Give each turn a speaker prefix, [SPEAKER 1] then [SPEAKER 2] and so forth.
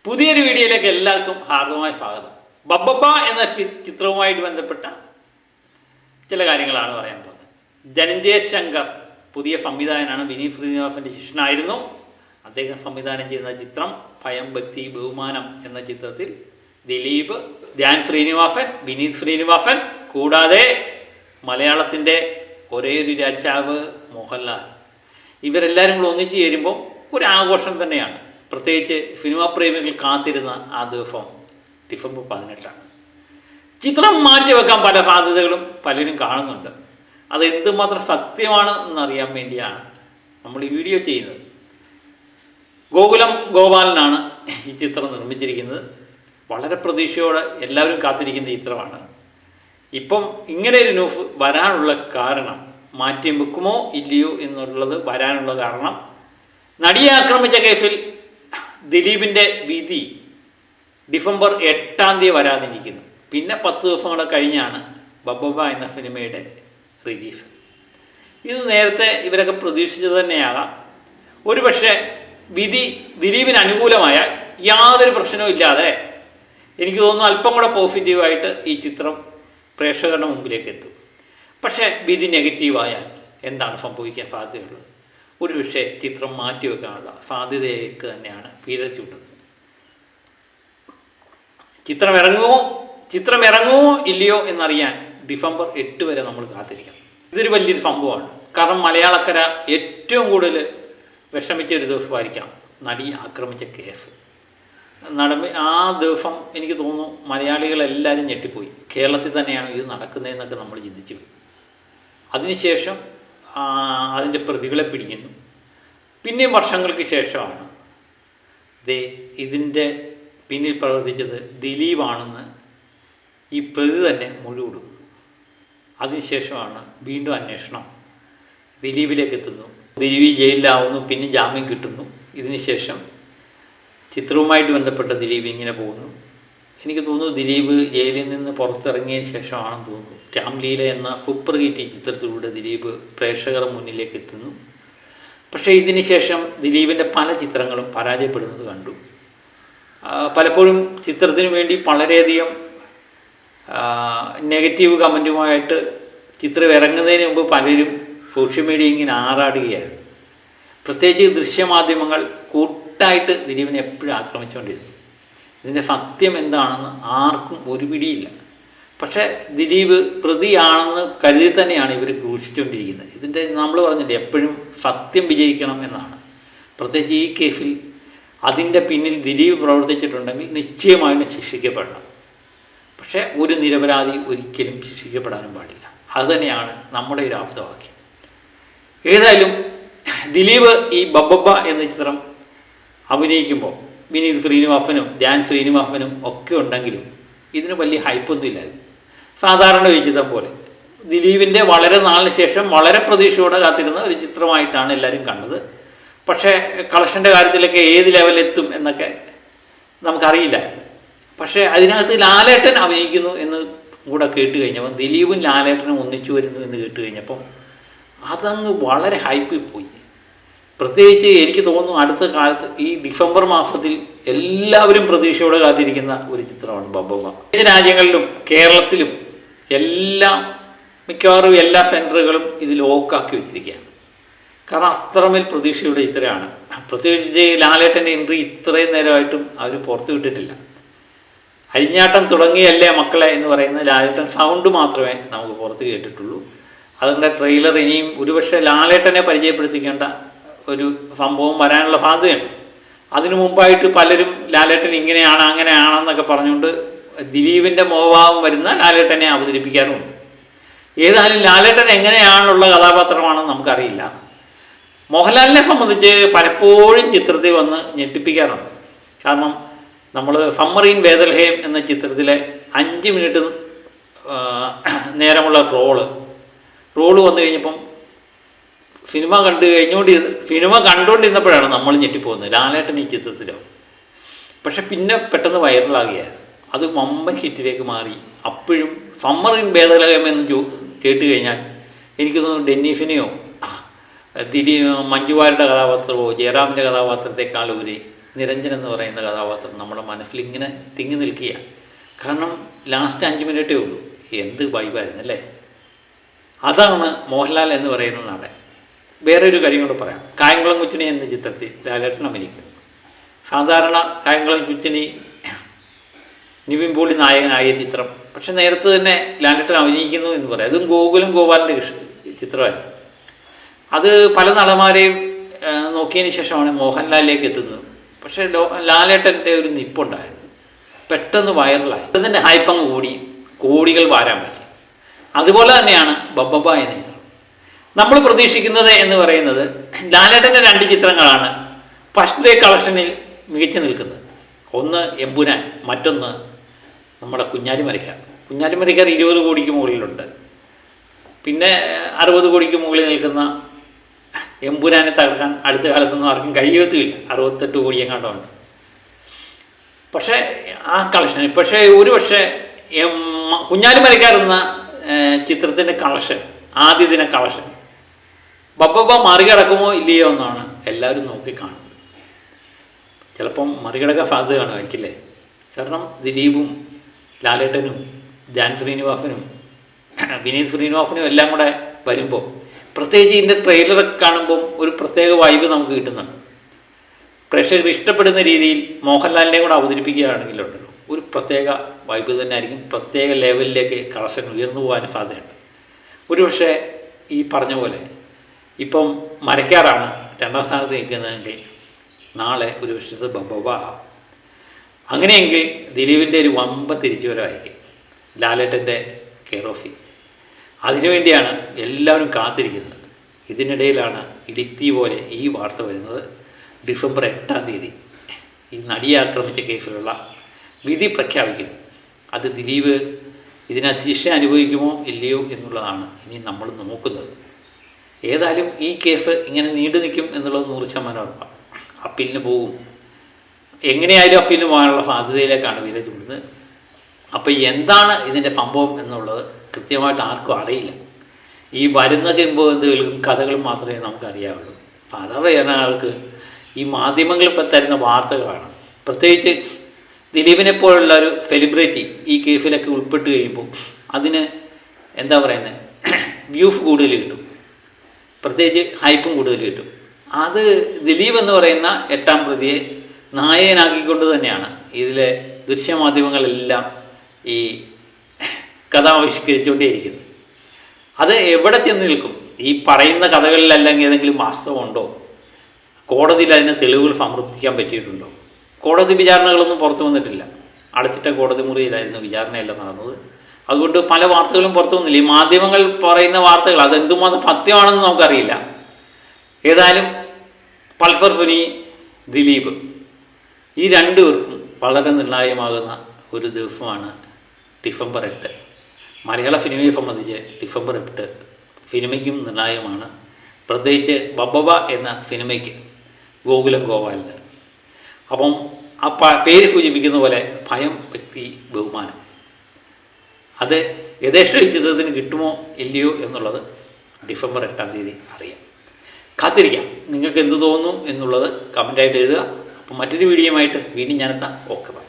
[SPEAKER 1] പുതിയൊരു വീഡിയോയിലേക്ക് എല്ലാവർക്കും ഹാർദവമായ സ്വാഗതം. ബബ്ബബ്ബ എന്ന ചിത്രവുമായിട്ട് ബന്ധപ്പെട്ട ചില കാര്യങ്ങളാണ് പറയാൻ പോകുന്നത്. ധനഞ്ജയ ശങ്കർ പുതിയ സംവിധായകനാണ്. വിനീത് ശ്രീനിവാസൻ്റെ ശിഷ്യനായിരുന്നു. അദ്ദേഹം സംവിധാനം ചെയ്യുന്ന ചിത്രം ഭയം ഭക്തി ബഹുമാനം എന്ന ചിത്രത്തിൽ ദിലീപ്, ധ്യാൻ ശ്രീനിവാസൻ, വിനീത് ശ്രീനിവാസൻ, കൂടാതെ മലയാളത്തിൻ്റെ ഒരേ ഒരു രാജാവ് മോഹൻലാൽ, ഇവരെല്ലാവരും കൂടെ ഒന്നിച്ച് ചേരുമ്പോൾ ഒരു ആഘോഷം തന്നെയാണ്. പ്രത്യേകിച്ച് സിനിമാ പ്രേമികൾ കാത്തിരുന്ന ആ ദിവസം ഡിസംബർ 18. ചിത്രം മാറ്റിവെക്കാൻ പല സാധ്യതകളും പലരും കാണുന്നുണ്ട്. അത് എന്തുമാത്രം സത്യമാണ് എന്നറിയാൻ വേണ്ടിയാണ് നമ്മൾ ഈ വീഡിയോ ചെയ്യുന്നത്. ഗോകുലം ഗോപാലനാണ് ഈ ചിത്രം നിർമ്മിച്ചിരിക്കുന്നത്. വളരെ പ്രതീക്ഷയോടെ എല്ലാവരും കാത്തിരിക്കുന്ന ചിത്രമാണ്. ഇപ്പം ഇങ്ങനെ ഒരു ന്യൂസ് വരാനുള്ള കാരണം, മാറ്റി വെക്കുമോ ഇല്ലയോ എന്നുള്ളത് വരാനുള്ള കാരണം, നടിയെ ആക്രമിച്ച കേസിൽ ദിലീപിൻ്റെ വിധി ഡിസംബർ 8 വരാതിരിക്കുന്നു. പിന്നെ 10 ദിവസം കൂടെ കഴിഞ്ഞാണ് ബബ്ബബ്ബ എന്ന സിനിമയുടെ റിലീസ്. ഇത് നേരത്തെ ഇവരൊക്കെ പ്രതീക്ഷിച്ചത് തന്നെയാകാം. ഒരുപക്ഷെ വിധി ദിലീപിന് അനുകൂലമായാൽ യാതൊരു പ്രശ്നവും ഇല്ലാതെ എനിക്ക് തോന്നുന്നു അല്പം കൂടെ പോസിറ്റീവായിട്ട് ഈ ചിത്രം പ്രേക്ഷകരുടെ മുമ്പിലേക്ക് എത്തും. പക്ഷേ വിധി നെഗറ്റീവായാൽ എന്താണ് സംഭവിക്കാൻ സാധ്യതയുള്ളത്? ഒരുപക്ഷെ ചിത്രം മാറ്റിവെക്കാനുള്ള സാധ്യതയൊക്കെ തന്നെയാണ് വീരച്ചൂട്ടുന്നത്. ചിത്രം ഇറങ്ങുമോ ഇല്ലയോ എന്നറിയാൻ ഡിസംബർ 8 വരെ നമ്മൾ കാത്തിരിക്കണം. ഇതൊരു വലിയൊരു സംഭവമാണ്. കാരണം മലയാളക്കര ഏറ്റവും കൂടുതൽ വിഷമിച്ച ഒരു ദിവസമായിരിക്കാം നടി ആക്രമിച്ച കേസ്. ആ ദിവസം എനിക്ക് തോന്നുന്നു മലയാളികളെല്ലാവരും ഞെട്ടിപ്പോയി. കേരളത്തിൽ തന്നെയാണ് ഇത് നടക്കുന്നതെന്നൊക്കെ നമ്മൾ ചിന്തിച്ചു പോയി. അതിനുശേഷം അതിൻ്റെ പ്രതികളെ പിടിക്കുന്നു. പിന്നെയും വർഷങ്ങൾക്ക് ശേഷമാണ് ഇതിൻ്റെ പിന്നിൽ പ്രവർത്തിച്ചത് ദിലീപാണെന്ന് ഈ പ്രതി തന്നെ മൊഴി കൊടുക്കുന്നു. അതിനുശേഷമാണ് വീണ്ടും അന്വേഷണം ദിലീപിലേക്ക് എത്തുന്നു. ദിലീപ് ജയിലിലാവുന്നു, പിന്നെ ജാമ്യം കിട്ടുന്നു. ഇതിനുശേഷം ചിത്രവുമായിട്ട് ബന്ധപ്പെട്ട ദിലീപ് ഇങ്ങനെ പോകുന്നു. എനിക്ക് തോന്നുന്നു ദിലീപ് ജയിലിൽ നിന്ന് പുറത്തിറങ്ങിയ ശേഷമാണെന്ന് തോന്നുന്നു രാംലീല എന്ന സൂപ്പർ ഹിറ്റ് ചിത്രത്തിലൂടെ ദിലീപ് പ്രേക്ഷകരുടെ മുന്നിലേക്ക് എത്തുന്നു. പക്ഷേ ഇതിന് ശേഷം ദിലീപിൻ്റെ പല ചിത്രങ്ങളും പരാജയപ്പെടുന്നത് കണ്ടു. പലപ്പോഴും ചിത്രത്തിന് വേണ്ടി വളരെയധികം നെഗറ്റീവ് കമൻറ്റുമായിട്ട് ചിത്രം ഇറങ്ങുന്നതിന് മുമ്പ് പലരും സോഷ്യൽ മീഡിയ ഇങ്ങനെ ആറാടുകയായിരുന്നു. പ്രത്യേകിച്ച് ദൃശ്യമാധ്യമങ്ങൾ കൂട്ടായിട്ട് ദിലീപിനെ എപ്പോഴും ആക്രമിച്ചുകൊണ്ടിരുന്നു. ഇതിൻ്റെ സത്യം എന്താണെന്ന് ആർക്കും ഒരു പിടിയില്ല. പക്ഷേ ദിലീപ് പ്രതിയാണെന്ന് കരുതി തന്നെയാണ് ഇവർ ക്രൂശിച്ചുകൊണ്ടിരിക്കുന്നത്. ഇതിൻ്റെ നമ്മൾ പറഞ്ഞില്ലേ, എപ്പോഴും സത്യം വിജയിക്കണം എന്നാണ്. പ്രത്യേകിച്ച് ഈ കേസിൽ അതിൻ്റെ പിന്നിൽ ദിലീപ് പ്രവർത്തിച്ചിട്ടുണ്ടെങ്കിൽ നിശ്ചയമായും ശിക്ഷിക്കപ്പെടണം. പക്ഷേ ഒരു നിരപരാധി ഒരിക്കലും ശിക്ഷിക്കപ്പെടാനും പാടില്ല. അതുതന്നെയാണ് നമ്മുടെ ഒരു ആപ്തവാക്യം. ഏതായാലും ദിലീപ് ഈ ബബ്ബബ്ബ എന്ന ചിത്രം അഭിനയിക്കുമ്പോൾ വിനീത് ശ്രീനിവാസനും ധ്യാൻ ശ്രീനിവാസനും ഒക്കെ ഉണ്ടെങ്കിലും ഇതിന് വലിയ ഹൈപ്പൊന്നും ഇല്ലായിരുന്നു. സാധാരണ ഒരു ചിത്രം പോലെ ദിലീപിൻ്റെ വളരെ നാളിന് ശേഷം വളരെ പ്രതീക്ഷയോടെ കാത്തിരുന്ന ഒരു ചിത്രമായിട്ടാണ് എല്ലാവരും കണ്ടത്. പക്ഷേ കളക്ഷൻ്റെ കാര്യത്തിലൊക്കെ ഏത് ലെവലെത്തും എന്നൊക്കെ നമുക്കറിയില്ലായിരുന്നു. പക്ഷേ അതിനകത്ത് ലാലേട്ടൻ അഭിനയിക്കുന്നു എന്ന് കൂടെ കേട്ട് കഴിഞ്ഞപ്പോൾ, ദിലീപും ലാലേട്ടനും ഒന്നിച്ചു വരുന്നു എന്ന് കേട്ട് കഴിഞ്ഞപ്പം അതങ്ങ് വളരെ ഹൈപ്പിൽ പോയി. പ്രത്യേകിച്ച് എനിക്ക് തോന്നുന്നു അടുത്ത കാലത്ത് ഈ ഡിസംബർ മാസത്തിൽ എല്ലാവരും പ്രതീക്ഷയോടെ കാത്തിരിക്കുന്ന ഒരു ചിത്രമാണ് ബബ്ബബ്ബ. രാജ്യങ്ങളിലും കേരളത്തിലും മിക്കവാറും എല്ലാ സെൻറ്ററുകളും ഇത് ലോക്കാക്കി വെച്ചിരിക്കുകയാണ്. കാരണം അത്രമേൽ പ്രതീക്ഷയുടെ ചിത്രമാണ്. പ്രത്യേകിച്ച് ലാലേട്ടൻ്റെ എൻട്രി ഇത്രയും നേരമായിട്ടും അവർ പുറത്തു വിട്ടിട്ടില്ല. അരിഞ്ഞാട്ടം തുടങ്ങിയല്ലേ മക്കളെ എന്ന് പറയുന്ന ലാലേട്ടൻ സൗണ്ട് മാത്രമേ നമുക്ക് പുറത്ത് കേട്ടിട്ടുള്ളൂ. അതിൻ്റെ ട്രെയിലർ ഇനിയും ഒരുപക്ഷെ ലാലേട്ടനെ പരിചയപ്പെടുത്തിക്കേണ്ട ഒരു സംഭവം വരാനുള്ള സാധ്യതയുണ്ട്. അതിനു മുമ്പായിട്ട് പലരും ലാലേട്ടൻ ഇങ്ങനെയാണ് അങ്ങനെയാണെന്നൊക്കെ പറഞ്ഞുകൊണ്ട് ദിലീപിൻ്റെ മോഹഭാവം വരുന്ന ലാലേട്ടനെ അവതരിപ്പിക്കാറുമുണ്ട്. ഏതായാലും ലാലേട്ടൻ എങ്ങനെയാണുള്ള കഥാപാത്രമാണെന്ന് നമുക്കറിയില്ല. മോഹൻലാലിനെ സംബന്ധിച്ച് പലപ്പോഴും ചിത്രത്തിൽ വന്ന് ഞെട്ടിപ്പിക്കാറുണ്ട്. കാരണം നമ്മൾ സമ്മർ ഇൻ ബേദൽഹേം എന്ന ചിത്രത്തിലെ 5 മിനിറ്റ് നേരമുള്ള ട്രോള് വന്നു കഴിഞ്ഞപ്പം സിനിമ കണ്ടുകൊണ്ടിരുന്നപ്പോഴാണ് നമ്മൾ ഞെട്ടിപ്പോകുന്നത്. ലാലേട്ടൻ ഈ ചിത്രത്തിലോ. പക്ഷെ പിന്നെ പെട്ടെന്ന് വൈറലാകുകയായിരുന്നു. അത് വമ്പൻ ഹിറ്റിലേക്ക് മാറി. അപ്പോഴും സമ്മർ ഇൻ ബേദൽഹേം എന്ന് കേട്ട് കഴിഞ്ഞാൽ എനിക്ക് തോന്നുന്നു ഡെന്നീസിനെയോ മഞ്ജുവാരുടെ കഥാപാത്രമോ ജയറാമിൻ്റെ കഥാപാത്രത്തെക്കാളുപരി നിരഞ്ജൻ എന്ന് പറയുന്ന കഥാപാത്രം നമ്മുടെ മനസ്സിൽ ഇങ്ങനെ തിങ്ങി നിൽക്കുക. കാരണം ലാസ്റ്റ് 5 മിനിറ്റേ ഉള്ളൂ, എന്ത് വൈബായിരുന്നു അല്ലേ. അതാണ് മോഹൻലാൽ എന്ന് പറയുന്ന നടൻ. വേറൊരു കാര്യം കൂടെ പറയാം. കായംകുളം കൊച്ചിനി എന്ന ചിത്രത്തിൽ ലാലേട്ടൻ അഭിനയിക്കുന്നു. സാധാരണ കായംകുളം കൊച്ചിനി നിവിൻ പോളി നായകനായ ചിത്രം, പക്ഷെ നേരത്തെ തന്നെ ലാലേട്ടൻ അഭിനയിക്കുന്നു എന്ന് പറയാം. അതും ഗോകുലം ഗോപാലിൻ്റെ ചിത്രമായിരുന്നു. അത് പല നടന്മാരെയും നോക്കിയതിന് ശേഷമാണ് മോഹൻലാലിലേക്ക് എത്തുന്നത്. പക്ഷേ ലാലേട്ടൻ്റെ ഒരു നിപ്പുണ്ടായിരുന്നു, പെട്ടെന്ന് വൈറലായി, അതിൻ്റെ ഹൈപ്പങ്ങ് കൂടി കോടികൾ വാരാൻ പറ്റി. അതുപോലെ തന്നെയാണ് ബബ്ബബ എന്ന ചിത്രം. നമ്മൾ പ്രതീക്ഷിക്കുന്നത് എന്ന് പറയുന്നത് ലാലേട്ടൻ്റെ 2 ചിത്രങ്ങളാണ് ഫസ്റ്റ് ഡേ കളക്ഷനിൽ മികച്ചു നിൽക്കുന്നത്. ഒന്ന് എമ്പുരാൻ, മറ്റൊന്ന് നമ്മുടെ കുഞ്ഞാലിമരയ്ക്കാർ. കുഞ്ഞാലിമരയ്ക്കാർ 20 കോടിക്ക് മുകളിലുണ്ട്. പിന്നെ 60 കോടിക്ക് മുകളിൽ നിൽക്കുന്ന എമ്പുരാനെ തകർക്കാൻ അടുത്ത കാലത്തൊന്നും ആർക്കും കഴിയത്തുമില്ല. 68 കോടി എങ്ങാണ്ടുണ്ട്. പക്ഷേ ആ കളക്ഷൻ, പക്ഷേ ഒരു പക്ഷേ കുഞ്ഞാലിമരയ്ക്കാർ എന്ന ചിത്രത്തിൻ്റെ കളക്ഷൻ, ആദ്യ ദിന കളക്ഷൻ ബബ്ബബ മറികടക്കുമോ ഇല്ലയോ എന്നാണ് എല്ലാവരും നോക്കിക്കാണുന്നത്. ചിലപ്പം മറികടക്കാൻ സാധ്യത കാണുമായിരിക്കില്ലേ. കാരണം ദിലീപും ലാലേട്ടനും ജാൻ ശ്രീനിവാസനും വിനീത് ശ്രീനിവാസനും എല്ലാം കൂടെ വരുമ്പോൾ, പ്രത്യേകിച്ച് ഇതിൻ്റെ ട്രെയിലറൊക്കെ കാണുമ്പം ഒരു പ്രത്യേക വൈബ് നമുക്ക് കിട്ടുന്നുണ്ട്. പ്രേക്ഷകർ ഇഷ്ടപ്പെടുന്ന രീതിയിൽ മോഹൻലാലിനെ കൂടെ അവതരിപ്പിക്കുകയാണെങ്കിലുണ്ടല്ലോ ഒരു പ്രത്യേക വൈബ് തന്നെ ആയിരിക്കും. പ്രത്യേക ലെവലിലേക്ക് കളക്ഷൻ ഉയർന്നു പോകാൻ സാധ്യതയുണ്ട്. ഒരുപക്ഷെ ഈ പറഞ്ഞ പോലെ ഇപ്പം മരയ്ക്കാറാണ് 2ാം സ്ഥാനത്ത് നിൽക്കുന്നതെങ്കിൽ നാളെ ഒരു പക്ഷേ ബബ്ബബ. അങ്ങനെയെങ്കിൽ ദിലീപിൻ്റെ ഒരു വമ്പ തിരിച്ചുവരവായിരിക്കും ലാലേട്ടൻ്റെ കെയർ ഓഫ്. അതിനുവേണ്ടിയാണ് എല്ലാവരും കാത്തിരിക്കുന്നത്. ഇതിനിടയിലാണ് ഇടിത്തി പോലെ ഈ വാർത്ത വരുന്നത്. ഡിസംബർ 8-ാം തീയതി ഈ നടിയെ ആക്രമിച്ച കേസിലുള്ള വിധി പ്രഖ്യാപിക്കുന്നു. അത് ദിലീപ് ഇതിനകത്ത് ശിക്ഷ അനുഭവിക്കുമോ ഇല്ലയോ എന്നുള്ളതാണ് ഇനി നമ്മൾ നോക്കുന്നത്. ഏതായാലും ഈ കേസ് ഇങ്ങനെ നീണ്ടു നിൽക്കും എന്നുള്ളത് 100% ഉറപ്പാണ്. അപ്പീലിന് പോകും. എങ്ങനെയായാലും അപ്പീലിന് പോകാനുള്ള സാധ്യതയിലേക്കാണ് വില ചൂടുന്നത്. അപ്പോൾ എന്താണ് ഇതിൻ്റെ സംഭവം എന്നുള്ളത് കൃത്യമായിട്ട് ആർക്കും അറിയില്ല. ഈ വരുന്ന കിംവദന്തികളും കഥകളും മാത്രമേ നമുക്കറിയാവുള്ളൂ. സാധാരണ ആൾക്ക് ഈ മാധ്യമങ്ങൾ ഇപ്പോൾ തരുന്ന വാർത്തകളാണ്. പ്രത്യേകിച്ച് ദിലീപിനെ പോലുള്ള ഒരു സെലിബ്രിറ്റി ഈ കേസിലൊക്കെ ഉൾപ്പെട്ട് കഴിയുമ്പോൾ അതിന് എന്താ പറയുന്നത്, വ്യൂസ് കൂടുതൽ കിട്ടും, പ്രത്യേകിച്ച് ഹൈപ്പും കൂടുതൽ കിട്ടും. അത് ദിലീപ് എന്ന് പറയുന്ന 8ാം പ്രതിയെ നായകനാക്കിക്കൊണ്ട് തന്നെയാണ് ഇതിലെ ദൃശ്യമാധ്യമങ്ങളെല്ലാം ഈ കഥ ആവിഷ്കരിച്ചുകൊണ്ടേയിരിക്കുന്നത്. അത് എവിടെ ചെന്ന് നിൽക്കും? ഈ പറയുന്ന കഥകളിലല്ലെങ്കിൽ ഏതെങ്കിലും വാസ്തവമുണ്ടോ? കോടതിയിൽ അതിന് തെളിവുകൾ സമർപ്പിക്കാൻ പറ്റിയിട്ടുണ്ടോ? കോടതി വിചാരണകളൊന്നും പുറത്തു വന്നിട്ടില്ല. അടച്ചിട്ട കോടതി മുറിയിലായിരുന്നു വിചാരണയെല്ലാം നടന്നത്. അതുകൊണ്ട് പല വാർത്തകളും പുറത്തു വന്നില്ല. ഈ മാധ്യമങ്ങൾ പറയുന്ന വാർത്തകൾ അതെന്തുമാത്രം സത്യമാണെന്ന് നമുക്കറിയില്ല. ഏതായാലും പൾസർ സുനി, ദിലീപ് ഈ 2 പേർക്കും വളരെ നിർണായകമാകുന്ന ഒരു ദിവസമാണ് ഡിസംബർ 8. മലയാള സിനിമയെ സംബന്ധിച്ച് ഡിസംബർ 8 സിനിമയ്ക്കും നിർണായകമാണ്. പ്രത്യേകിച്ച് ബബ്ബബ എന്ന സിനിമയ്ക്ക് ഗോകുലം ഗോപാലിന്. അപ്പം ആ പേര് സൂചിപ്പിക്കുന്ന പോലെ ഭയം, വ്യക്തി, ബഹുമാനം, അത് യഥേഷ്ട ചിത്രത്തിന് കിട്ടുമോ ഇല്ലയോ എന്നുള്ളത് ഡിസംബർ 8-ാം തീയതി അറിയാം. കാത്തിരിക്കാം. നിങ്ങൾക്ക് എന്ത് തോന്നുന്നു എന്നുള്ളത് കമൻ്റായിട്ട് എഴുതുക. അപ്പം മറ്റൊരു വീഡിയോയുമായിട്ട് വീണ്ടും ഞാനെത്താം. Okay, by.